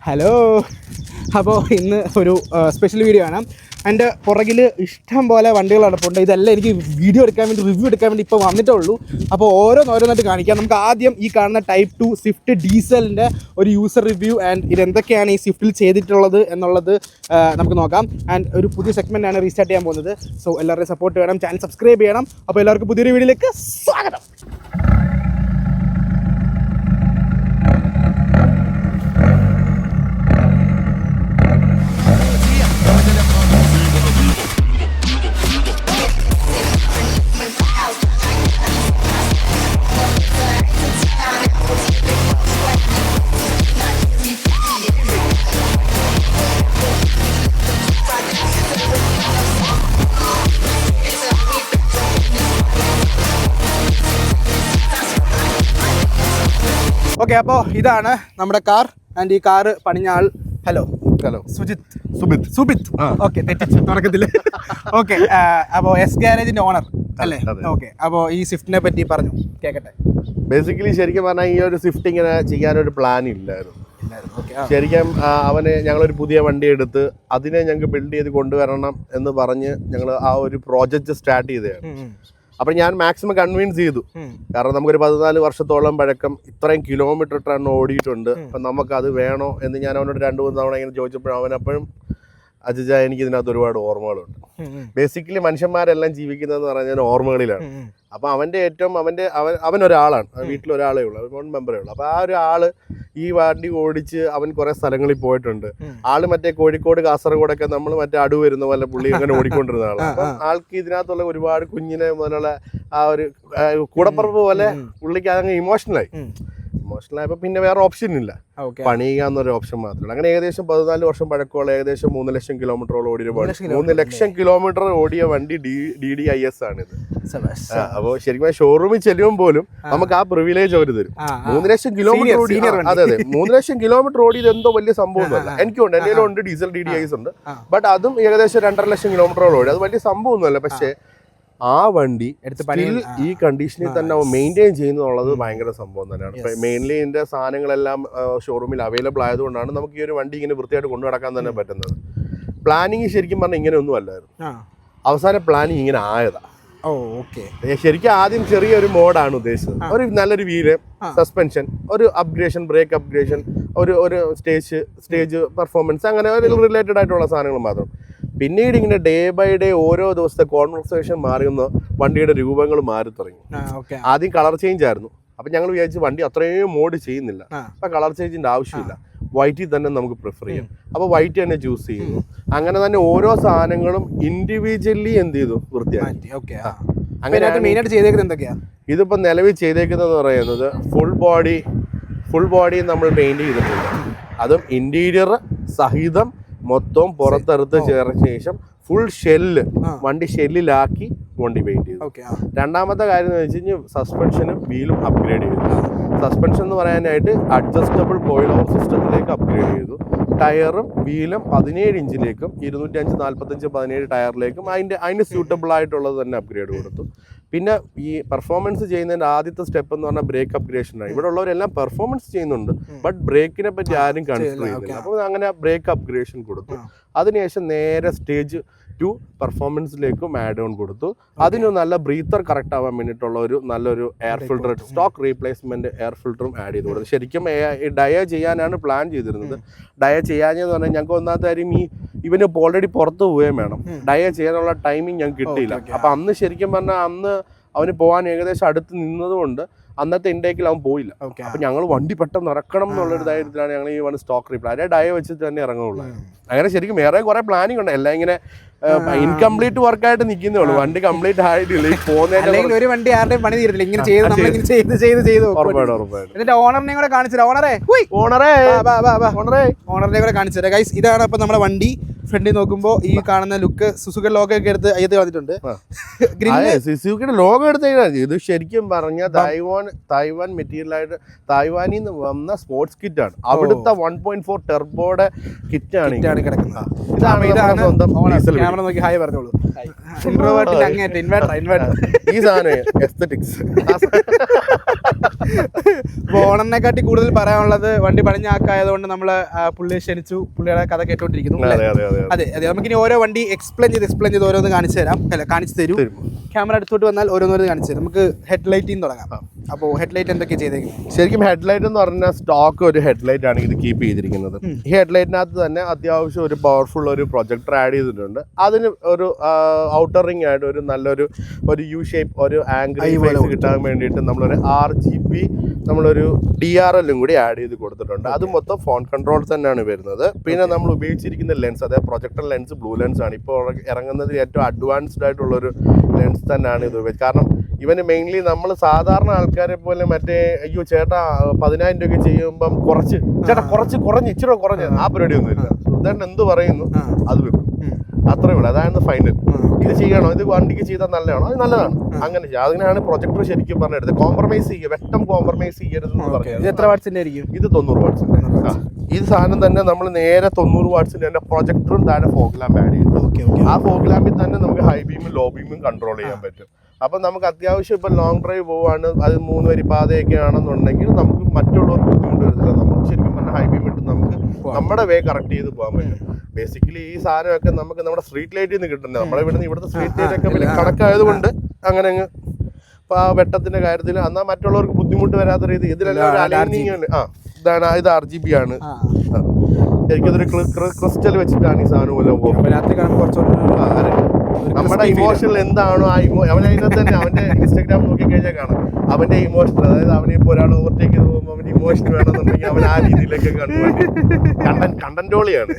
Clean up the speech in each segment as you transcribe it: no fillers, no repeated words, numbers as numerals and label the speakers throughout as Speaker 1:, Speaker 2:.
Speaker 1: Hello. അപ്പോൾ ഇന്ന് ഒരു സ്പെഷ്യൽ വീഡിയോ ആണ്. എൻ്റെ പുറകിൽ ഇഷ്ടം പോലെ വണ്ടികൾ നടപ്പുണ്ട്. ഇതെല്ലാം എനിക്ക് വീഡിയോ എടുക്കാൻ വേണ്ടി, റിവ്യൂ എടുക്കാൻ വേണ്ടി ഇപ്പോൾ വന്നിട്ടേ ഉള്ളൂ. അപ്പോൾ ഓരോന്നായിട്ട് കാണിക്കാം. നമുക്ക് ആദ്യം ഈ കാണുന്ന ടൈപ്പ് 2 സ്വിഫ്റ്റ് ഡീസലിൻ്റെ ഒരു യൂസർ റിവ്യൂ ആൻഡ് ഇതെന്തൊക്കെയാണ് ഈ സ്വിഫ്റ്റിൽ ചെയ്തിട്ടുള്ളത് എന്നുള്ളത് നമുക്ക് നോക്കാം. ആൻഡ് ഒരു പുതിയ സെഗ്മെൻറ്റാണ് റീസ്റ്റാർട്ട് ചെയ്യാൻ പോകുന്നത്. സോ എല്ലാവരുടെയും സപ്പോർട്ട് വേണം, ചാനൽ സബ്സ്ക്രൈബ് ചെയ്യണം. അപ്പോൾ എല്ലാവർക്കും പുതിയൊരു വീഡിയോയിലേക്ക് സ്വാഗതം. ഓക്കെ, അപ്പോൾ ഇതാണ് നമ്മുടെ കാർ. ആൻഡ് ഈ കാറ് പണിഞ്ഞ ആൾ ഹലോ സുബിത്ത്. ഓക്കെ, തെറ്റിച്ച് തുടക്കത്തില്. ഓക്കെ, അപ്പോൾ എസ് ഗാരേജിന്റെ ഓണർ അല്ലേ? ഓക്കെ, അപ്പോൾ ഈ സ്വിഫ്റ്റിനെ പറ്റി പറഞ്ഞു കേൾക്കട്ടെ.
Speaker 2: ബേസിക്കലി ശരിക്കും പറഞ്ഞാൽ ഈ ഒരു സ്വിഫ്റ്റ് ഇങ്ങനെ ചെയ്യാനൊരു പ്ലാൻ ഇല്ലായിരുന്നു. ശരിക്കും അവന് ഞങ്ങളൊരു പുതിയ വണ്ടി എടുത്ത് അതിനെ ഞങ്ങൾക്ക് ബിൽഡ് ചെയ്ത് കൊണ്ടുവരണം എന്ന് പറഞ്ഞ് ഞങ്ങൾ ആ ഒരു പ്രോജക്റ്റ് സ്റ്റാർട്ട് ചെയ്തതാണ്. അപ്പം ഞാൻ മാക്സിമം കൺവിൻസ് ചെയ്തു. കാരണം നമുക്കൊരു 14 വർഷത്തോളം പഴക്കം, ഇത്രയും കിലോമീറ്റർ ടൺ ഓടിയിട്ടുണ്ട്. അപ്പം നമുക്കത് വേണോ എന്ന് ഞാൻ അവനോട് 2-3 തവണ ഇങ്ങനെ ചോദിച്ചപ്പോഴും അവനപ്പോഴും അജിജ എനിക്ക് ഇതിനകത്ത് ഒരുപാട് ഓർമ്മകളുണ്ട്. ബേസിക്കലി മനുഷ്യന്മാരെല്ലാം ജീവിക്കുന്നതെന്ന് പറഞ്ഞാൽ ഓർമ്മകളിലാണ്. അപ്പം അവൻ ഒരാളാണ്, വീട്ടിലൊരാളേ ഉള്ളൂ, അവൻ 1 മെമ്പറേ ഉള്ളൂ. അപ്പം ആ ഒരാള് ഈ വണ്ടി ഓടിച്ച് അവൻ കുറെ സ്ഥലങ്ങളിൽ പോയിട്ടുണ്ട്. ആള് മറ്റേ കോഴിക്കോട് കാസർഗോഡൊക്കെ നമ്മൾ മറ്റേ അടു വരുന്ന പോലെ പുള്ളി അങ്ങനെ ഓടിക്കൊണ്ടിരുന്ന ആളാണ്. അപ്പം ആൾക്ക് ഇതിനകത്തുള്ള ഒരുപാട് കുഞ്ഞിനെ മുതലുള്ള ആ ഒരു കൂടപ്പറമ്പ് പോലെ പുള്ളിക്ക് അതങ്ങ് ഇമോഷണലായപ്പോൾ പിന്നെ വേറെ ഓപ്ഷൻ ഇല്ല, പണിയുക എന്നൊരു ഓപ്ഷൻ മാത്രമല്ല. അങ്ങനെ ഏകദേശം 14 വർഷം പഴക്കമുള്ള ഏകദേശം 3 ലക്ഷം കിലോമീറ്ററോളം ഓടിയ വണ്ടി, 3 ലക്ഷം കിലോമീറ്റർ ഓടിയ വണ്ടി DDIS ആണിത്. അപ്പോൾ ശരിക്കും ഷോറൂമിൽ ചെല്ലുമ്പോൾ പോലും നമുക്ക് ആ പ്രിവിലേജ് അവർ തരും. 3 ലക്ഷം കിലോമീറ്റർ ഓടി, അതെ 3 ലക്ഷം കിലോമീറ്റർ ഓടിയത് എന്തോ വലിയ സംഭവമൊന്നുമല്ല. എനിക്കുണ്ട്, എൻ്റെ ഉണ്ട് ഡീസൽ DDIS ഉണ്ട്. ബട്ട് അതും ഏകദേശം 2.5 ലക്ഷം കിലോമീറ്ററോളം ഓടി. അത് വലിയ സംഭവമൊന്നുമല്ല. പക്ഷേ ആ വണ്ടി ഈ കണ്ടീഷനിൽ തന്നെ മെയിൻറ്റെയിൻ ചെയ്യുന്നുള്ളത് ഭയങ്കര സംഭവം തന്നെയാണ്. മെയിൻലി ഇതിന്റെ സാധനങ്ങളെല്ലാം ഷോറൂമിൽ അവൈലബിൾ ആയതുകൊണ്ടാണ് നമുക്ക് ഈ ഒരു വണ്ടി ഇങ്ങനെ വൃത്തിയായിട്ട് കൊണ്ടു നടക്കാൻ തന്നെ പറ്റുന്നത്. പ്ലാനിങ് ശരിക്കും പറഞ്ഞാൽ ഇങ്ങനെ ഒന്നും അല്ലായിരുന്നു. അവസാന പ്ലാനിങ് ഇങ്ങനെ ആയതാ. ശരിക്കും ആദ്യം ചെറിയൊരു മോഡാണ് ഉദ്ദേശിച്ചത്. ഒരു നല്ലൊരു വീല്, സസ്പെൻഷൻ, ഒരു അപ്ഗ്രേഷൻ, ബ്രേക്ക് അപ്ഗ്രേഷൻ, ഒരു സ്റ്റേജ് പെർഫോമൻസ്, അങ്ങനെ റിലേറ്റഡ് ആയിട്ടുള്ള സാധനങ്ങൾ മാത്രം. പിന്നീട് ഇങ്ങനെ ഡേ ബൈ ഡേ ഓരോ ദിവസത്തെ കോൺവെർസേഷൻ മാറുന്ന വണ്ടിയുടെ രൂപങ്ങൾ മാറി തുടങ്ങി. ആദ്യം കളർ ചേഞ്ച് ആയിരുന്നു. അപ്പം ഞങ്ങൾ വിചാരിച്ചു വണ്ടി അത്രയും മോഡ് ചെയ്യുന്നില്ല, അപ്പം കളർ ചേഞ്ചിൻ്റെ ആവശ്യമില്ല, വൈറ്റിൽ തന്നെ നമുക്ക് പ്രിഫർ ചെയ്യാം. അപ്പോൾ വൈറ്റ് തന്നെ ചൂസ് ചെയ്യുന്നു. അങ്ങനെ തന്നെ ഓരോ സാധനങ്ങളും ഇൻഡിവിജ്വലി എന്ത് ചെയ്തു, വൃത്തിയാക്കി. ഇതിപ്പോൾ നിലവിൽ ചെയ്തേക്കുന്നതെന്ന് പറയുന്നത് ഫുൾ ബോഡി നമ്മൾ പെയിന്റ് ചെയ്തിട്ടുണ്ട്. അതും ഇന്റീരിയർ സഹിതം മൊത്തം പുറത്തെടുത്ത് ചേർന്ന ശേഷം ഫുൾ ഷെല്ല്, വണ്ടി ഷെല്ലിലാക്കി വണ്ടി പെയിന്റ് ചെയ്തു. രണ്ടാമത്തെ കാര്യം എന്ന് വെച്ച് കഴിഞ്ഞാൽ സസ്പെൻഷനും വീലും അപ്ഗ്രേഡ് ചെയ്തു. സസ്പെൻഷൻ എന്ന് പറയാനായിട്ട് അഡ്ജസ്റ്റബിൾ കോയിൽ ഓവർ സിസ്റ്റത്തിലേക്ക് അപ്ഗ്രേഡ് ചെയ്തു. ടയറും വീലും 17 ഇഞ്ചിലേക്കും 205/45/17 ടയറിലേക്കും അതിന് സ്യൂട്ടബിൾ ആയിട്ടുള്ളത് തന്നെ അപ്ഗ്രേഡ് കൊടുത്തു. പിന്നെ ഈ പെർഫോമൻസ് ചെയ്യുന്നതിൻ്റെ ആദ്യത്തെ സ്റ്റെപ്പ് എന്ന് പറഞ്ഞാൽ ബ്രേക്ക് അപ്ഗ്രേഷനാണ്. ഇവിടെ ഉള്ളവരെല്ലാം പെർഫോമൻസ് ചെയ്യുന്നുണ്ട്, ബട്ട് ബ്രേക്കിനെ പറ്റി ആരും കൺസിഡർ ചെയ്യുന്നില്ല. അപ്പോൾ അങ്ങനെ ബ്രേക്ക് അപ്ഗ്രേഷൻ കൊടുത്തു. അതിനുശേഷം നേരെ സ്റ്റേജ് 2 പെർഫോമൻസിലേക്കും ആഡ് ഓൺ കൊടുത്തു. അതിന് നല്ല ബ്രീത്തർ കറക്റ്റ് ആവാൻ വേണ്ടിയിട്ടുള്ള ഒരു നല്ലൊരു air filter, stock replacement air ഫിൽട്ടറും ആഡ് ചെയ്ത് കൊടുത്തു. ശരിക്കും ഡയ ചെയ്യാനാണ് പ്ലാൻ ചെയ്തിരുന്നത്. ഡയ ചെയ്യാഞ്ഞെന്ന് പറഞ്ഞാൽ ഞങ്ങൾക്ക് ഒന്നാമത്തെ കാര്യം ഇവന് ഓൾറെഡി പുറത്ത് പോവുകയും വേണം. ഡയ ചെയ്യാനുള്ള ടൈമിങ് ഞങ്ങൾക്ക് കിട്ടിയില്ല. അപ്പം അന്ന് ശരിക്കും പറഞ്ഞാൽ അവന് പോകാൻ ഏകദേശം അടുത്ത് നിന്നതുകൊണ്ട് അന്നത്തെ ഇൻടേക്കിൽ അവൻ പോയില്ല. അപ്പം ഞങ്ങൾ വണ്ടി പെട്ടെന്ന് ഇറക്കണം എന്നുള്ളൊരു ധൈര്യത്തിലാണ് ഞങ്ങൾ ഈ വണ്ടി സ്റ്റോക്ക് റീപ്ലേ അതേ ഡയ വെച്ചിട്ട് തന്നെ ഇറങ്ങുള്ളൂ. അങ്ങനെ ശരിക്കും വേറെ കുറെ പ്ലാനിങ് ഉണ്ട്. എല്ലാം ഇങ്ങനെ ഇൻകംപ്ലീറ്റ് വർക്കായിട്ട് നിൽക്കുന്നേ ഉള്ളൂ, വണ്ടി കംപ്ലീറ്റ് ആയിട്ടില്ല. ഈ പോകുന്ന ഒരു വണ്ടി ആരുടെയും പണി തീരത്തില്ല. ഇങ്ങനെ ചെയ്ത് ഓണറിനെ കൂടെ കാണിച്ചു. ഓണറിനെ കൂടെ കാണിച്ചു തരാം ഗൈസ്. ഇതാണ് അപ്പൊ നമ്മുടെ വണ്ടി. ഫ്രണ്ടിൽ നോക്കുമ്പോൾ ഈ കാണുന്ന ലുക്ക് സുസുക്കി ലോഗോ ഒക്കെ എടുത്ത് അയ്യത്ത് വന്നിട്ടുണ്ട്. സുസുക്കിയുടെ ലോഗോ എടുത്ത് ഇത് ശരിക്കും പറഞ്ഞാൽ തായ്വാൻ മെറ്റീരിയലായിട്ട് തായ്വാനിൽ നിന്ന് വന്ന സ്പോർട്സ് കിറ്റ് ആണ്. അവിടുത്തെ 1.4 ടെർബോയുടെ കിറ്റാണ് കിടക്കുന്നത്. ഇതാണ് സ്വന്തം ക്യാമറ നോക്കി ഹായ് പറഞ്ഞോളൂ. ഈ സാധനം എസ്തെറ്റിക്സ്
Speaker 1: അപ്പോൾ ഓണറിനെക്കാട്ടി കൂടുതൽ പറയാനുള്ളത് വണ്ടി പണിഞ്ഞ ആക്കായതുകൊണ്ട് നമ്മൾ പുള്ളിയെ ക്ഷണിച്ചു, പുള്ളിയുടെ കഥ കേട്ടോണ്ടിരിക്കുന്നു. അതെ അതെ, നമുക്കിനി ഓരോ വണ്ടി എക്സ്പ്ലെയിൻ ചെയ്ത് ഓരോന്ന് കാണിച്ചു തരാം. അല്ല, കാണിച്ചു തരൂ. ക്യാമറ അടുത്തോട്ട് വന്നാൽ ഓരോന്നോരോന്ന് കാണിച്ചു തരും. നമുക്ക് ഹെഡ്ലൈറ്റിൽ നിന്ന് തുടങ്ങാം. അപ്പോൾ ഹെഡ്ലൈറ്റ് എന്തൊക്കെയാണ് ചെയ്തേക്കുന്നത്?
Speaker 2: ശരിക്കും ഹെഡ്ലൈറ്റ് എന്ന് പറഞ്ഞാൽ സ്റ്റോക്ക് ഒരു ഹെഡ്ലൈറ്റ് ആണ് ഇത് കീപ്പ് ചെയ്തിരിക്കുന്നത്. ഈ ഹെഡ്ലൈറ്റിനകത്ത് തന്നെ അത്യാവശ്യം ഒരു പവർഫുൾ ഒരു പ്രൊജക്ടർ ആഡ് ചെയ്തിട്ടുണ്ട്. അതിന് ഒരു ഔട്ടർ റിംഗ് ആയിട്ട് ഒരു നല്ലൊരു യു ഷേപ്പ് ഒരു ആംഗിൾ കിട്ടാൻ വേണ്ടിയിട്ട് നമ്മളൊരു RGB നമ്മളൊരു DRL കൂടി ആഡ് ചെയ്ത് കൊടുത്തിട്ടുണ്ട്. അത് മൊത്തം ഫോൺ കൺട്രോൾ തന്നെയാണ് വരുന്നത്. പിന്നെ നമ്മൾ ഉപയോഗിച്ചിരിക്കുന്ന ലെൻസ്, അതായത് പ്രൊജക്ടർ ലെൻസ് ബ്ലൂ ലെൻസ് ആണ്. ഇപ്പോൾ ഇറങ്ങുന്നതിൽ ഏറ്റവും അഡ്വാൻസ്ഡ് ആയിട്ടുള്ളൊരു ലെൻസ് തന്നെയാണ് ഇത്. കാരണം ഇവന് മെയിൻലി നമ്മൾ സാധാരണ ആൾക്കാരെ പോലെ മറ്റേ അയ്യോ ചേട്ടാ 10,000 രൂപയ്ക്ക് ചെയ്യുമ്പം കുറഞ്ഞ് ഇച്ചിരി കുറഞ്ഞ് ആ പരിപാടിയൊന്നും ഇല്ല. ഉദാഹരണം എന്ത് പറയുന്നു അത് വെക്കും, അത്രേ ഉള്ളൂ. അതാണ് ഫൈനൽ. ഇത് ചെയ്യണോ, ഇത് വണ്ടിക്ക് ചെയ്താൽ നല്ലതാണോ, അത് നല്ലതാണ്. അങ്ങനെ അതിനാണ് പ്രൊജക്ടർ ശരിക്കും പറഞ്ഞെടുത്തത്. കോംപ്രമൈസ് ചെയ്യുക, വെട്ടം കോംപ്രമൈസ് ചെയ്യരുതെന്ന് പറഞ്ഞു.
Speaker 1: ഇത് എത്ര വാട്ട്സിന്റെ ആയിരിക്കും?
Speaker 2: ഇത് 90 വാട്ട്സിന്റെ. ഈ സാധനം തന്നെ നമ്മൾ നേരെ 90 വാട്ട്സിന്റെ തന്നെ പ്രൊജക്ടറും താഴെ ഫോഗ് ലാമ്പ് ആഡ് ചെയ്തു. ആ ഫോഗ് ലാമ്പിൽ തന്നെ നമുക്ക് ഹൈ ബീമും ലോ ബീമും കൺട്രോൾ ചെയ്യാൻ പറ്റും. അപ്പം നമുക്ക് അത്യാവശ്യം ഇപ്പം ലോങ് ഡ്രൈവ് പോവാണ്, അത് 3 വരി പാതയൊക്കെ ആണെന്നുണ്ടെങ്കിൽ നമുക്ക് മറ്റുള്ളവർക്ക് ബുദ്ധിമുട്ട് വരുന്നില്ല. നമുക്ക് ശരിക്കും പറഞ്ഞാൽ ഹൈ ബീം ഇട്ട് നമുക്ക് നമ്മുടെ വേ കറക്റ്റ് ചെയ്ത് പോകാൻ പറ്റും. ബേസിക്കലി ഈ സാധനമൊക്കെ നമുക്ക് നമ്മുടെ സ്ട്രീറ്റ് ലൈറ്റിൽ നിന്ന് കിട്ടുന്നത്. നമ്മളെ ഇവിടുത്തെ സ്ട്രീറ്റ് ലൈറ്റ് ഒക്കെ വലിയ കണക്കായതുകൊണ്ട് അങ്ങനെ അങ്ങ് വെട്ടത്തിന്റെ കാര്യത്തിൽ എന്നാൽ മറ്റുള്ളവർക്ക് ബുദ്ധിമുട്ട് വരാത്ത രീതി ഇതിലെല്ലാം അലൈനിങ് ഉണ്ട്. ഇതാണ്, ഇത് RGB ആണ്. എനിക്കതൊരു ക്രിസ്റ്റൽ വെച്ചിട്ടാണ് ഈ സാധനം പോലെ നമ്മുടെ ഇമോഷണൽ എന്താണോ അവനതിനകത്ത് തന്നെ അവന്റെ ഇൻസ്റ്റാഗ്രാം നോക്കി കഴിഞ്ഞാൽ കാണാം അവന്റെ ഇമോഷണൽ. അതായത് അവനിപ്പോൾ ഒരാൾ ഓവർടേക്ക് ചെയ്ത് പോകുമ്പോൾ അവന്റെ ഇമോഷൻ വേണമെന്നുണ്ടെങ്കിൽ അവൻ ആ രീതിയിലേക്ക് കണ്ടന്റോളിയാണ്.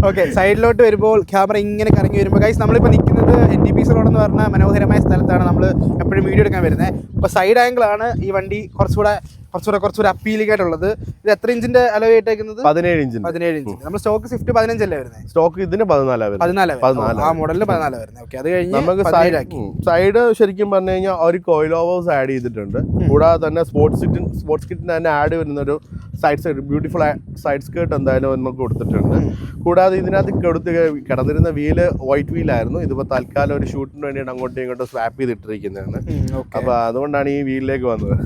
Speaker 1: ഓക്കെ, സൈഡിലോട്ട് വരുമ്പോൾ ക്യാമറ ഇങ്ങനെ കറങ്ങി വരുമ്പോൾ ഗൈസ് നമ്മളിപ്പോൾ നിൽക്കുന്നത് NTPC റോഡ് എന്ന് പറഞ്ഞ മനോഹരമായ സ്ഥലത്താണ് നമ്മൾ എപ്പോഴും വീഡിയോ എടുക്കാൻ വരുന്നത്. ഇപ്പോൾ സൈഡ് ആംഗിളാണ് ഈ വണ്ടി കുറച്ചുകൂടെ അപ്പീലിംഗ് ആയിട്ടുള്ളത്. ഇത് എത്ര ഇഞ്ചിന്റെ അലോയ് ആയിട്ടേക്കുന്നത്? 17 ഇഞ്ച്. നമ്മൾ സ്റ്റോക്ക് സ്വിഫ്റ്റ് 15 അല്ലേ വരുന്നത്?
Speaker 2: സ്റ്റോക്ക് ഇതിന് 14
Speaker 1: ആ മോഡലിന് 14 വരുന്നത്. ഓക്കെ, അത് കഴിഞ്ഞ്
Speaker 2: നമുക്ക് സൈഡ് ശരിക്കും പറഞ്ഞു കഴിഞ്ഞാൽ ഒരു കോയിൽ ഓവേഴ്സ് ആഡ് ചെയ്തിട്ടുണ്ട്. കൂടാതെ തന്നെ സ്പോർട്സ് കിറ്റിന് തന്നെ ആഡ് വരുന്ന ഒരു ബ്യൂട്ടിഫുൾ സൈഡ് സ്കേർട്ട് എന്തായാലും നമുക്ക് കൊടുത്തിട്ടുണ്ട്. കൂടാതെ ഇതിനകത്ത് കിടന്നിരുന്ന വീല് വൈറ്റ് വീലായിരുന്നു. ഇതിപ്പോൾ തൽക്കാലം ഒരു ഷൂട്ടിന് വേണ്ടിയിട്ട് അങ്ങോട്ടും ഇങ്ങോട്ടും സ്വാപ്പ് ചെയ്തിട്ടിരിക്കുന്നതാണ്. അപ്പോൾ അതുകൊണ്ടാണ് ഈ വീലിലേക്ക് വന്നത്.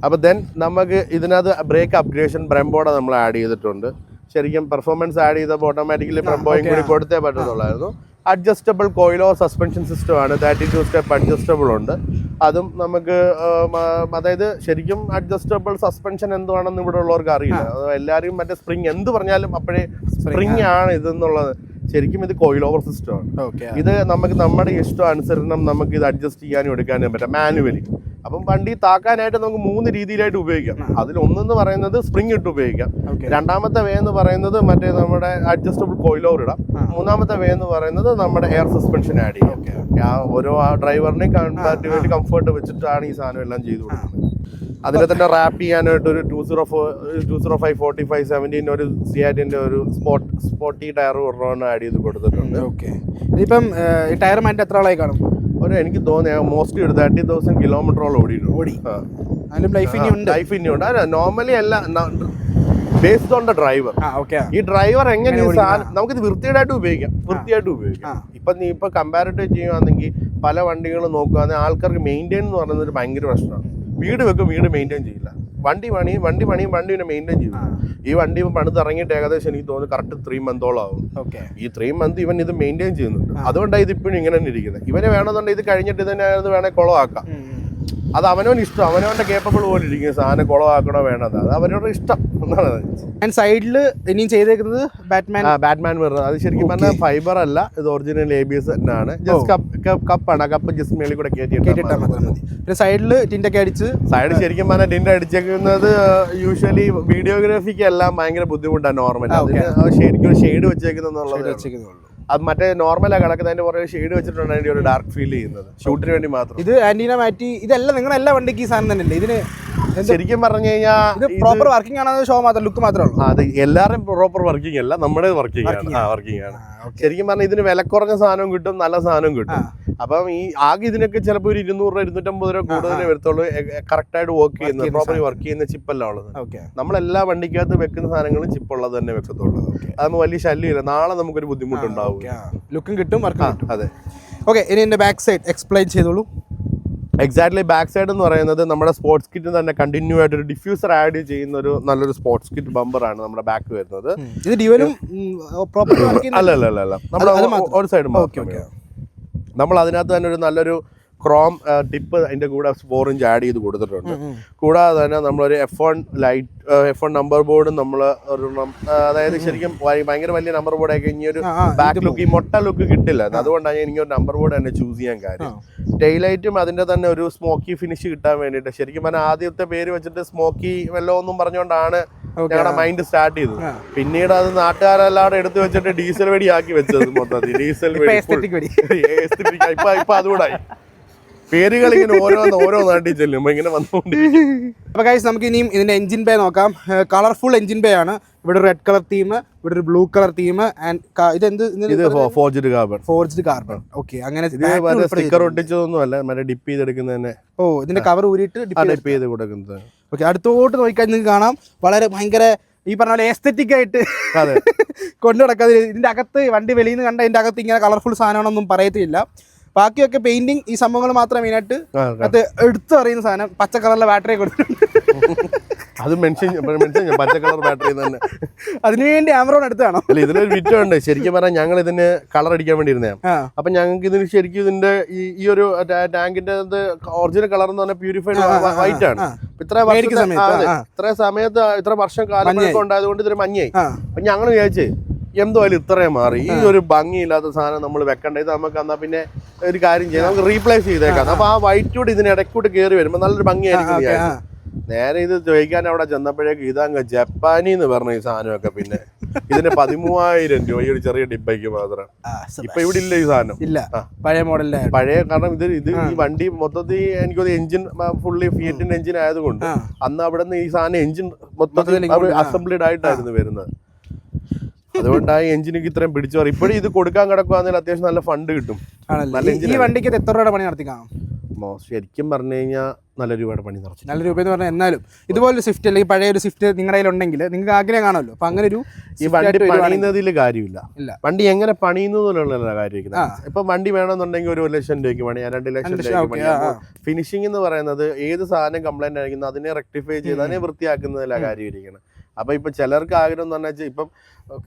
Speaker 2: അപ്പോൾ ദെൻ നമുക്ക് ഇതിനകത്ത് ബ്രേക്ക് അപ്ഗ്രേഷൻ ബ്രംബോടെ നമ്മൾ ആഡ് ചെയ്തിട്ടുണ്ട്. ശരിക്കും പെർഫോമൻസ് ആഡ് ചെയ്തപ്പോൾ ഓട്ടോമാറ്റിക്കലി ബ്രംബോയും കൂടി കൊടുത്തേ പറ്റത്തുള്ളായിരുന്നു. അഡ്ജസ്റ്റബിൾ കോയിലോ സസ്പെൻഷൻ സിസ്റ്റമാണ്. 32 സ്റ്റെപ്പ് അഡ്ജസ്റ്റബിൾ ഉണ്ട്. അതും നമുക്ക് അതായത് ശരിക്കും അഡ്ജസ്റ്റബിൾ സസ്പെൻഷൻ എന്തുവാണെന്ന് ഇവിടെ ഉള്ളവർക്ക് അറിയില്ല. എല്ലാവരും മറ്റേ സ്പ്രിങ് എന്ത് പറഞ്ഞാലും അപ്പോഴേ സ്പ്രിങ് ആണ് ഇതെന്നുള്ളത്. ശരിക്കും ഇത് കോയിൽ ഓവർ സിസ്റ്റമാണ്. ഇത് നമുക്ക് നമ്മുടെ ഇഷ്ടം അനുസരണം നമുക്ക് ഇത് അഡ്ജസ്റ്റ് ചെയ്യാനും എടുക്കാനും പറ്റാം മാനുവലി. അപ്പം വണ്ടി താക്കാനായിട്ട് നമുക്ക് 3 രീതിയിലായിട്ട് ഉപയോഗിക്കാം. അതിലൊന്നെന്ന് പറയുന്നത് സ്പ്രിങ് ഇട്ട് ഉപയോഗിക്കാം. രണ്ടാമത്തെ വേ എന്ന് പറയുന്നത് മറ്റേ നമ്മുടെ അഡ്ജസ്റ്റബിൾ കോയിൽ ഓവർ ഇടാം. മൂന്നാമത്തെ വേ എന്ന് പറയുന്നത് നമ്മുടെ എയർ സസ്പെൻഷൻ ആഡ് ചെയ്യാം. ഓരോ ഡ്രൈവറിനെയും കമ്പാരിറ്റീവ്ലി കംഫർട്ട് വെച്ചിട്ടാണ് ഈ സാധനം എല്ലാം ചെയ്തു കൊടുക്കുന്നത്. അതിൽ തന്നെ റാപ്പ് ചെയ്യാനായിട്ട് ഒരു 205 45 17 ഒരു സിയാറ്റിന്റെ ഒരു സ്പോർട്ടി ടയർ ഒരെണ്ണം ആഡ് ചെയ്ത് കൊടുത്തിട്ടുണ്ട്.
Speaker 1: ഓക്കെ, ഇതിപ്പം ടയർ മാറ്റി എത്ര ആളായി കാണും?
Speaker 2: എനിക്ക് തോന്നിയ മോസ്റ്റ്ലി ഒരു 30,000 കിലോമീറ്ററോളം ഓടി. ലൈഫ് ഇനി ഉണ്ട്. അല്ല, നോർമലി അല്ല, ബേസ്ഡ് ഓൺ ദ ഡ്രൈവർ. ഈ ഡ്രൈവർ എങ്ങനെ നമുക്കിത് വൃത്തിയായിട്ട് ഉപയോഗിക്കാം. ഇപ്പൊ കമ്പാരിറ്റീവ് ചെയ്യുകയാണെങ്കിൽ പല വണ്ടികളും നോക്കുകയാണെങ്കിൽ ആൾക്കാർക്ക് മെയിൻറ്റെയിൻ എന്ന് പറയുന്നത് ഒരു ഭയങ്കര പ്രശ്നമാണ്. വീട് മെയിൻറ്റെയിൻ ചെയ്യില്ല. വണ്ടി പണിയും പിന്നെ മെയിൻറ്റെയിൻ ചെയ്യും. ഈ വണ്ടി പണിത് ഇറങ്ങിയിട്ട് ഏകദേശം എനിക്ക് തോന്നുന്നു കറക്റ്റ് 3 മന്തോളം ആവും. ഈ 3 മന്ത് ഇവൻ ഇത് മെയിൻറ്റെയിൻ ചെയ്യുന്നുണ്ട്. അതുകൊണ്ടാണ് ഇത് ഇപ്പോഴും ഇങ്ങനെ തന്നെ ഇരിക്കുന്നത്. ഇവന് വേണമെന്നുണ്ടെങ്കിൽ ഇത് കഴിഞ്ഞിട്ട് ഇതിനെ വേണേൽ കുളമാക്കാം. അത് അവനവൻ ഇഷ്ടം, അവനവന്റെ കേപ്പബിൾ പോലെ ഇരിക്കും. സാധനം കുളമാക്കണോ വേണത് അത് അവരുടെ ഇഷ്ടം എന്നാണ്.
Speaker 1: സൈഡിൽ ഇനിയും ചെയ്തേക്കുന്നത്
Speaker 2: ബാറ്റ്മാൻ മിറർ. അത് ശരിക്കും പറഞ്ഞാൽ ഫൈബർ അല്ല, ഇത് ഒറിജിനൽ ABS തന്നെയാണ്. ജസ്റ്റ് കപ്പാണ്. കപ്പ് ജസ്റ്റ് മേളിൽ കൂടെ കേട്ടിട്ടാൽ മതി.
Speaker 1: സൈഡിൽ ടിൻറ്റൊക്കെ അടിച്ച്
Speaker 2: സൈഡ് ശരിക്കും പറഞ്ഞാൽ ടിൻറ്റ് അടിച്ചേക്കുന്നത് യൂഷ്വലി വീഡിയോഗ്രാഫിക്ക് എല്ലാം ഭയങ്കര ബുദ്ധിമുട്ടാണ്. നോർമൽ ശരിക്കും ഷെയ്ഡ് വെച്ചേക്കുന്നുള്ളത്. അത് മറ്റേ നോർമലാണ് കിടക്കുന്നതിന്റെ പുറകെ ഷെയ്ഡ് വെച്ചിട്ടുണ്ട്. അതിന്റെ ഒരു ഡാർക്ക് ഫീൽ ചെയ്യുന്നത് ഷൂട്ടിന് വേണ്ടി മാത്രം.
Speaker 1: ഇത് ആന്റീന മാറ്റി ഇതെല്ലാം നിങ്ങളുടെ എല്ലാ വണ്ടിക്ക് ഈ സാധനം തന്നെയല്ലേ? ഇതിന്
Speaker 2: ശരിക്കും പറഞ്ഞു കഴിഞ്ഞാൽ
Speaker 1: പ്രോപ്പർ വർക്കിംഗ് ആണോ? ഷോ മാത്രം ലുക്ക് മാത്രമേ ഉള്ളൂ?
Speaker 2: അതെ, എല്ലാവരും പ്രോപ്പർ വർക്കിംഗ് അല്ല, നമ്മുടെ വർക്കിംഗ് ആണ്. ശരിക്കും പറഞ്ഞാൽ ഇതിന് വില കുറഞ്ഞ സാധനവും കിട്ടും, നല്ല സാധനവും കിട്ടും. അപ്പം ഈ ആകെ ഇതിനൊക്കെ ചിലപ്പോൾ ഒരു 200 രൂപ 250 രൂപ കൂടുതലേ വരത്തുള്ളൂ. കറക്റ്റായിട്ട് വർക്ക് ചെയ്യുന്നത്, പ്രോപ്പർലി വർക്ക് ചെയ്യുന്ന ചിപ്പല്ല ഉള്ളത്. നമ്മളെല്ലാ വണ്ടിക്കകത്ത് വെക്കുന്ന സാധനങ്ങളും ചിപ്പുള്ളത് തന്നെ വെക്കത്തുള്ളൂ. അതാകുമ്പോൾ വലിയ ശല്യമില്ല. നാളെ നമുക്കൊരു ബുദ്ധിമുട്ടുണ്ടാവും.
Speaker 1: ലുക്കും കിട്ടും, വർക്കും.
Speaker 2: അതെ.
Speaker 1: ഓക്കെ, ഇനി എൻ്റെ ബാക്ക് സൈഡ് എക്സ്പ്ലെയിൻ ചെയ്തോളൂ.
Speaker 2: എക്സാക്ട്ലി ബാക്ക് സൈഡ് എന്ന് പറയുന്നത് നമ്മുടെ സ്പോർട്സ് കിറ്റ് തന്നെ കണ്ടിന്യൂ ആയിട്ട് ഒരു ഡിഫ്യൂസർ ആഡ് ചെയ്യുന്ന ഒരു നല്ലൊരു സ്പോർട്സ് കിറ്റ് ബമ്പറാണ് നമ്മുടെ ബാക്ക് വരുന്നത്.
Speaker 1: ഇത് ഡ്യുവലും പ്രോപ്പർ
Speaker 2: അല്ല നമ്മൾ ഒരു സൈഡ് നമ്മൾ അതിനകത്ത് തന്നെ ഒരു നല്ലൊരു ക്രോം ടിപ്പ് അതിൻ്റെ കൂടെ 4 ഇഞ്ച് ആഡ് ചെയ്ത് കൊടുത്തിട്ടുണ്ട്. കൂടാതെ തന്നെ നമ്മളൊരു F1 ലൈറ്റ് F1 നമ്പർ ബോർഡും നമ്മൾ അതായത് ശരിക്കും ഭയങ്കര വലിയ നമ്പർ ബോർഡൊക്കെ ഇനി ഒരു ബാക്ക് ലുക്ക് ഈ മൊട്ട ലുക്ക് കിട്ടില്ല. അതുകൊണ്ടാണ് എനിക്ക് ഒരു നമ്പർ ബോർഡ് തന്നെ ചൂസ് ചെയ്യാൻ കാര്യം. ടെയിലൈറ്റും അതിൻ്റെ തന്നെ ഒരു സ്മോക്കി ഫിനിഷ് കിട്ടാൻ വേണ്ടിയിട്ട് ശരിക്കും പറഞ്ഞാൽ ആദ്യത്തെ പേര് വെച്ചിട്ട് സ്മോക്കി വെല്ലമൊന്നും പറഞ്ഞുകൊണ്ടാണ് ഞങ്ങളുടെ മൈൻഡ് സ്റ്റാർട്ട് ചെയ്തത്. പിന്നീട് അത് നാട്ടുകാരെല്ലാം എടുത്തു വെച്ചിട്ട് ഡീസൽ വെടി ആക്കി വെച്ചത് മൊത്തത്തിൽ. ഡീസൽ വെടി ഇപ്പൊ അതുകൂടായി. പേരുകൾ ഇങ്ങനെ ഓരോ നാട്ടിൽ ചെല്ലുമ്പോൾ ഇങ്ങനെ വന്നുകൊണ്ടിരിക്കും.
Speaker 1: അപ്പോൾ ഗൈസ് നമുക്ക് ഇനിയും ഇതിന്റെ എഞ്ചിൻ ബേ നോക്കാം. കളർഫുൾ എഞ്ചിൻ ബേ ആണ്. ഇവിടെ റെഡ് കളർ തീം, ഇവിടെ ഒരു ബ്ലൂ കളർ തീം ആൻഡ് ഇത്
Speaker 2: ഫോർജ്ഡ് കാർബൺ.
Speaker 1: ഓക്കെ, അങ്ങനെ
Speaker 2: സ്റ്റിക്കർ ഒട്ടിച്ചതൊന്നും അല്ല, മറ്റേ ഡിപ്പ് ചെയ്തെടുക്കുന്നതന്നെ.
Speaker 1: ഇതിന്റെ കവർ ഊരിയിട്ട്
Speaker 2: ഡിപ്പ് ചെയ്ത് കൊടുക്കുന്നത്.
Speaker 1: ഓക്കെ, അടുത്തോട്ട് നോക്കിക്കഴിഞ്ഞാൽ നിങ്ങൾക്ക് കാണാം വളരെ ഭയങ്കര ഈ പറഞ്ഞ പോലെ എസ്തെറ്റിക് ആയിട്ട് കൊണ്ടു നടക്കാതെ. ഇതിന്റെ അകത്ത് വണ്ടി വെളിയിൽ നിന്ന് കണ്ട ഇതിന്റെ അകത്ത് ഇങ്ങനെ കളർഫുൾ സാധനമാണെന്നൊന്നും പറയത്തില്ല. ബാക്കിയൊക്കെ പെയിന്റിങ് ഈ സംഭവങ്ങൾ മാത്രം മെയിനായിട്ട് അത് എടുത്തു അറിയുന്ന സാധനം. പച്ച കളറിലെ ബാറ്ററി കൊടുത്തിട്ടുണ്ട്.
Speaker 2: അത് മെൻഷൻ പച്ച കളർ ബാറ്ററി തന്നെ.
Speaker 1: അതിനുവേണ്ടി ആമറോൺ എടുത്താണോ?
Speaker 2: അല്ല, ഇതിനൊരു വിറ്റുണ്ട്. ശരിക്കും പറഞ്ഞാൽ ഞങ്ങൾ ഇതിന് കളർ അടിക്കാൻ വേണ്ടി ഇരുന്നതാണ്. അപ്പൊ ഞങ്ങൾക്ക് ഇതിന് ശരിക്കും ഇതിന്റെ ഈ ഒരു ടാങ്കിന്റെ ഒറിജിനൽ കളർ എന്ന് പറഞ്ഞാൽ പ്യൂരിഫൈഡ് വൈറ്റ് ആണ്. ഇത്ര സമയത്ത് ഇത്ര വർഷം കാലം ഉണ്ടായതുകൊണ്ട് ഇതൊരു മഞ്ഞയായി. അപ്പൊ ഞങ്ങൾ വിചാരിച്ചേ എന്തായാലും ഇത്രയും മാറി, ഈ ഒരു ഭംഗിയില്ലാത്ത സാധനം നമ്മൾ വെക്കണ്ട, ഇത് നമുക്ക് എന്നാ പിന്നെ ഒരു കാര്യം ചെയ്യാം, നമുക്ക് റീപ്ലേസ് ചെയ്തേക്കാം. അപ്പൊ ആ വൈറ്റൂടെ ഇതിന് ഇടയ്ക്കൂടെ കയറി വരുമ്പോൾ നല്ലൊരു ഭംഗിയായിരിക്കും. നേരെ ഇത് ചോദിക്കാൻ അവിടെ ചെന്നപ്പോഴേക്ക് ഇതങ്ങ് ജപ്പാനി എന്ന് പറഞ്ഞ ഈ സാധനമൊക്കെ. പിന്നെ ഇതിന് 13,000 രൂപ ഈ ഒരു ചെറിയ ഡിബയ്ക്ക് മാത്രം. ഇപ്പൊ ഇവിടെ ഇല്ല ഈ സാധനം.
Speaker 1: ഇല്ല, പഴയ മോഡലിലെ
Speaker 2: കാരണം ഇത് ഈ വണ്ടി മൊത്തത്തിൽ എനിക്കൊരു എഞ്ചിൻ ഫുള്ളി ഫിയറ്റിന്റെ എഞ്ചിൻ ആയതുകൊണ്ട് അന്ന് അവിടെ നിന്ന് ഈ സാധനം എഞ്ചിൻ മൊത്തത്തിൽ അസംബ്ലിഡ് ആയിട്ടായിരുന്നു വരുന്നത്. അതുകൊണ്ടാണ് എഞ്ചിനൊക്കെ ഇത്രയും പിടിച്ചു പറയും. ഇപ്പോഴും ഇത് കൊടുക്കാൻ കിടക്കുകയാണെങ്കിൽ അത്യാവശ്യം നല്ല ഫണ്ട് കിട്ടും.
Speaker 1: ഈ വണ്ടിക്ക് എത്ര രൂപയുടെ പണി നടത്തിക്കാം?
Speaker 2: ശരിക്കും പറഞ്ഞു കഴിഞ്ഞാൽ നല്ല രൂപയുടെ പണി നടത്തി.
Speaker 1: നല്ല രൂപ എന്ന് പറഞ്ഞാൽ എന്നാലും ഇതുപോലൊരു സ്വിഫ്റ്റ് അല്ലെങ്കിൽ പഴയ ഒരു സ്വിഫ്റ്റ് നിങ്ങളുടെ കയ്യിലുണ്ടെങ്കിൽ നിങ്ങൾക്ക് ആഗ്രഹം കാണുമല്ലോ. അപ്പൊ അങ്ങനെ ഒരു
Speaker 2: ഈ വണ്ടി പണിയുന്നതിൽ കാര്യമില്ല. വണ്ടി എങ്ങനെ പണിയുന്നതിലുള്ള കാര്യമിരിക്കുന്നത്. ഇപ്പൊ വണ്ടി വേണമെന്നുണ്ടെങ്കിൽ 1 ലക്ഷം രൂപയ്ക്ക് പണിയാം, 2 ലക്ഷം രൂപയ്ക്ക് പണിയാം. ഫിനിഷിംഗ് എന്ന് പറയുന്നത് ഏത് സാധനം കംപ്ലൈന്റ് ആയിരിക്കുന്നു അതിനെ റെക്ടിഫൈ ചെയ്ത് അതിനെ വൃത്തിയാക്കുന്നതിലാണ് കാര്യം ഇരിക്കുന്നത്. അപ്പൊ ഇപ്പൊ ചിലർക്ക് ആഗ്രഹം എന്ന് പറഞ്ഞാൽ ഇപ്പം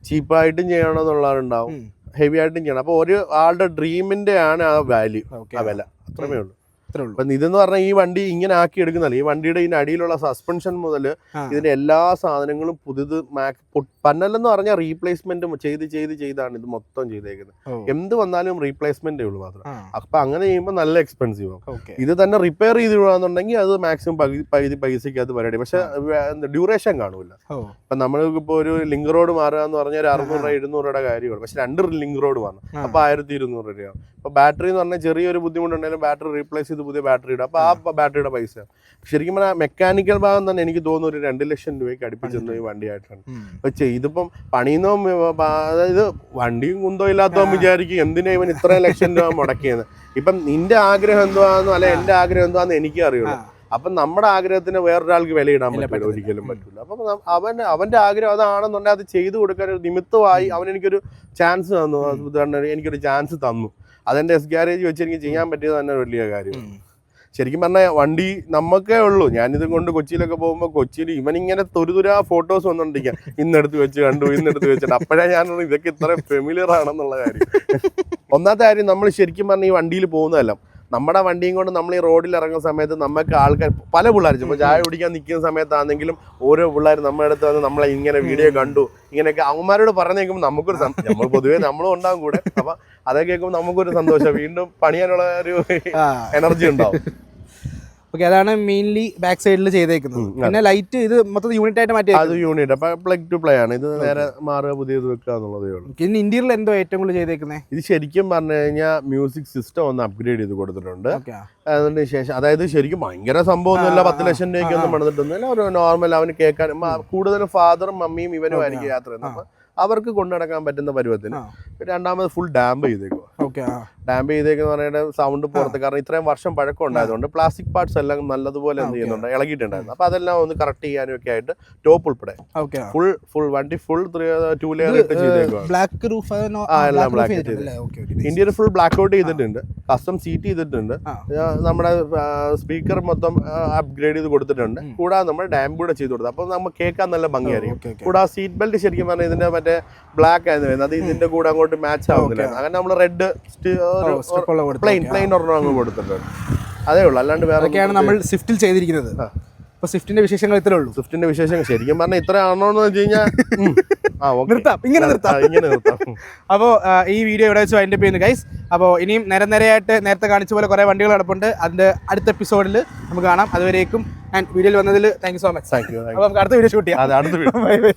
Speaker 2: ചീപ്പായിട്ടും ചെയ്യണമെന്നുള്ളവരുണ്ടാവും, ഹെവി ആയിട്ടും ചെയ്യണം. അപ്പൊ ഒരു ആളുടെ ഡ്രീമിന്റെ ആണ് ആ വാല്യൂ, ആ വില. അത്രമേ ഉള്ളൂ. അപ്പൊ ഇതെന്ന് പറഞ്ഞാൽ ഈ വണ്ടി ഇങ്ങനെ ആക്കി എടുക്കുന്നല്ല. ഈ വണ്ടിയുടെ ഇതിന്റെ അടിയിലുള്ള സസ്പെൻഷൻ മുതൽ ഇതിന്റെ എല്ലാ സാധനങ്ങളും പുതിയത് പന്നലെന്ന് പറഞ്ഞാൽ റീപ്ലേസ്മെന്റ് ചെയ്താണ് ഇത് മൊത്തം ചെയ്തേക്കുന്നത്. എന്ത് വന്നാലും റീപ്ലേസ്മെന്റേ ഉള്ളൂ മാത്രം. അപ്പൊ അങ്ങനെ ചെയ്യുമ്പോൾ നല്ല എക്സ്പെൻസീവ് ആവും. ഇത് തന്നെ റിപ്പയർ ചെയ്ത് വിടാന്നുണ്ടെങ്കിൽ അത് മാക്സിമം പകുതി പൈസക്ക് അത് പരിപാടി. പക്ഷെ ഡ്യൂറേഷൻ കാണൂല. ഇപ്പൊ നമ്മൾക്ക് ഇപ്പൊ ഒരു ലിങ്ക് റോഡ് മാറുക എന്ന് പറഞ്ഞാൽ 600 രൂപ 700 രൂപയുടെ കാര്യമാണ്. പക്ഷെ 2 ലിങ്ക് റോഡ് മാറണം, അപ്പൊ 1200 രൂപയാണ്. ഇപ്പൊ ബാറ്ററി എന്ന് പറഞ്ഞാൽ ചെറിയൊരു ബുദ്ധിമുട്ടുണ്ടെങ്കിലും ബാറ്ററി റീപ്ലേസ് ചെയ്ത് പുതിയ ബാറ്ററി ഇടും. അപ്പൊ ആ ബാറ്ററിയുടെ പൈസ ശരിക്കും പറഞ്ഞാൽ മെക്കാനിക്കൽ ഭാഗം തന്നെ എനിക്ക് തോന്നുന്നു ഒരു 2 ലക്ഷം രൂപയ്ക്ക് അടുപ്പിച്ചിരുന്ന ഈ വണ്ടിയായിട്ടാണ്. അപ്പൊ ഇതിപ്പം പണിയുന്നോ, അതായത് വണ്ടിയും കുന്തോ ഇല്ലാത്തവൻ വിചാരിക്കും എന്തിനാ ഇവൻ ഇത്രയും ലക്ഷം രൂപ മുടക്കിയെന്ന്. ഇപ്പം നിന്റെ ആഗ്രഹം എന്തുവാന്നോ അല്ലെ എന്റെ ആഗ്രഹം എന്തുവാന്ന് എനിക്ക് അറിയുള്ളൂ. അപ്പൊ നമ്മുടെ ആഗ്രഹത്തിന് വേറൊരാൾക്ക് വിലയിടാൻ പറ്റില്ല, ഒരിക്കലും പറ്റില്ല. അപ്പം അവന്റെ ആഗ്രഹം അതാണെന്നുണ്ടെങ്കിൽ അത് ചെയ്തു കൊടുക്കാൻ ഒരു നിമിത്തമായി അവൻ എനിക്കൊരു ചാൻസ് തന്നു. എനിക്കൊരു ചാൻസ് തന്നു. അതെന്റെ എസ് ഗ്യാരേജ് വെച്ച് എനിക്ക് ചെയ്യാൻ പറ്റിയത് തന്നെ വലിയ കാര്യം. ശരിക്കും പറഞ്ഞാൽ വണ്ടി നമുക്കേ ഉള്ളൂ. ഞാനിത് കൊണ്ട് കൊച്ചിയിലൊക്കെ പോകുമ്പോൾ കൊച്ചിയിൽ ഇവനിങ്ങനെ തുരുതുരാ ഫോട്ടോസ് വന്നോണ്ടിരിക്കാം, ഇന്നെടുത്ത് വെച്ച് കണ്ടു, ഇന്നെടുത്ത് വെച്ചിട്ട്. അപ്പോഴേ ഞാൻ ഇതൊക്കെ ഇത്ര ഫെമിലിയർ ആണെന്നുള്ള കാര്യം. ഒന്നാമത്തെ കാര്യം, നമ്മൾ ശരിക്കും പറഞ്ഞാൽ ഈ വണ്ടിയിൽ പോകുന്നതല്ല, നമ്മുടെ വണ്ടിയും കൊണ്ട് നമ്മൾ ഈ റോഡിൽ ഇറങ്ങുന്ന സമയത്ത് നമുക്ക് ആൾക്കാർ പല പിള്ളേർ ഇപ്പോൾ ചായ കുടിക്കാൻ നിൽക്കുന്ന സമയത്താണെങ്കിലും ഓരോ പിള്ളേർ നമ്മുടെ അടുത്ത് വന്ന് നമ്മളെ ഇങ്ങനെ വീഡിയോ കണ്ടു ഇങ്ങനെയൊക്കെ അവന്മാരോട് പറഞ്ഞു കേൾക്കുമ്പോൾ നമുക്കൊരു നമ്മൾ പൊതുവേ നമ്മളും ഉണ്ടാകും കൂടെ. അപ്പം അതൊക്കെ കേൾക്കുമ്പോൾ നമുക്കൊരു സന്തോഷം, വീണ്ടും പണിയാനുള്ള ഒരു എനർജി ഉണ്ടാവും.
Speaker 1: ഓക്കെ, അതാണ് മെയിൻലി ബാക്ക് സൈഡിൽ ചെയ്തേക്കുന്നത്. പിന്നെ ലൈറ്റ് ഇത് മൊത്തം യൂണിറ്റ് ആയിട്ട് മാറ്റി,
Speaker 2: അത് യൂണിറ്റ് അപ്പൊ പ്ലഗ് ടു പ്ലേ ആണ്. ഇത് നേരെ മാറുക, പുതിയത് വെക്കുക എന്നുള്ളതേ ഉള്ളൂ.
Speaker 1: പിന്നെ ഇന്റീരിയർ എന്തോ ഏറ്റവും കൂടുതൽ ചെയ്തേക്കുന്നത്
Speaker 2: ഇത് ശരിക്കും പറഞ്ഞു കഴിഞ്ഞാൽ മ്യൂസിക് സിസ്റ്റം ഒന്ന് അപ്ഗ്രേഡ് ചെയ്ത് കൊടുത്തിട്ടുണ്ട്. അതിന് ശേഷം അതായത് ശരിക്കും ഭയങ്കര സംഭവമൊന്നുമില്ല, 10 ലക്ഷം രൂപയ്ക്കൊന്നും പണിതിട്ടൊന്നുമില്ല. ഒരു നോർമൽ അവന് കേൾക്കാൻ കൂടുതലും ഫാദറും മമ്മിയും ഇവനും ആയിരിക്കും യാത്ര ചെയ്യുന്നത്. അവർക്ക് കൊണ്ടുനടക്കാൻ പറ്റുന്ന പരുവത്തിന് രണ്ടാമത് ഫുൾ ഡാമ്പ് ചെയ്തേക്കുക.
Speaker 1: ഓക്കെ.
Speaker 2: ഡാമ്പ് ചെയ്തേക്കെന്ന് പറഞ്ഞാൽ സൗണ്ട് പുറത്ത്, കാരണം ഇത്രയും വർഷം പഴക്കം ഉണ്ടായതുകൊണ്ട് പ്ലാസ്റ്റിക് പാർട്സ് എല്ലാം നല്ലതുപോലെ എന്ത് ചെയ്യുന്നുണ്ട്, ഇളകിയിട്ടുണ്ടായിരുന്നു. അപ്പൊ അതെല്ലാം ഒന്ന് കറക്റ്റ് ചെയ്യാനും ഒക്കെ ആയിട്ട് ടോപ്പ് ഉൾപ്പെടെ ഫുൾ വണ്ടി ഫുൾ 2 ലെയർ ഇട്ട് ചെയ്തേക്കുക.
Speaker 1: ബ്ലാക്ക് റൂഫ്
Speaker 2: എല്ലാം black interior full black out ചെയ്തിട്ടുണ്ട്, കസ്റ്റം സീറ്റ് ചെയ്തിട്ടുണ്ട്, നമ്മുടെ സ്പീക്കർ മൊത്തം അപ്ഗ്രേഡ് ചെയ്ത് കൊടുത്തിട്ടുണ്ട്, കൂടാതെ നമ്മൾ ഡാമ്പ് കൂടെ ചെയ്ത് കൊടുത്തു. അപ്പൊ നമുക്ക് കേൾക്കാൻ നല്ല ഭംഗിയായിരിക്കും. കൂടാതെ സീറ്റ് ബെൽറ്റ് ശരിക്കും പറഞ്ഞാൽ ഇതിന്റെ മറ്റേ ബ്ലാക്ക് ആയിരുന്നു വരുന്നത്, അത് ഇതിന്റെ കൂടെ അങ്ങോട്ട് മാച്ച് ആവുന്നില്ല. അങ്ങനെ നമ്മൾ റെഡ് പ്ലെയിൻ ഒരെണ്ണം അങ്ങ് കൊടുത്തിട്ടുണ്ട്. അതേ ഉള്ളൂ, അല്ലാണ്ട് വേറെ
Speaker 1: നമ്മൾ സ്വിഫ്റ്റിൽ ചെയ്തിരിക്കുന്നത്. അപ്പൊ സ്വിഫ്റ്റിന്റെ വിശേഷങ്ങൾ ഇത്രേ ഉള്ളൂ.
Speaker 2: സ്വിഫ്റ്റിന്റെ വിശേഷങ്ങൾ ശരിക്കും പറഞ്ഞാൽ ഇത്ര ആണോന്ന് വെച്ച് കഴിഞ്ഞാൽ
Speaker 1: ഇങ്ങനെ നിർത്താം. അപ്പോൾ ഈ വീഡിയോ ഇവിടെ വെച്ച് വൈൻഡപ്പ് ചെയ്യുന്നു ഗൈസ്. അപ്പോൾ ഇനിയും നിരനിരയായിട്ട് നേരത്തെ കാണിച്ച പോലെ കുറേ വണ്ടികൾ കിടപ്പുണ്ട്. അതിന്റെ അടുത്ത എപ്പിസോഡിൽ നമുക്ക് കാണാം. അതുവരേക്കും വീഡിയോയിൽ വന്നതിൽ thank you so much.
Speaker 2: Thank you.
Speaker 1: അപ്പോൾ നമുക്ക് അടുത്ത വീഡിയോ ഷൂട്ട് ചെയ്യാം.
Speaker 2: അടുത്ത വീഡിയോ.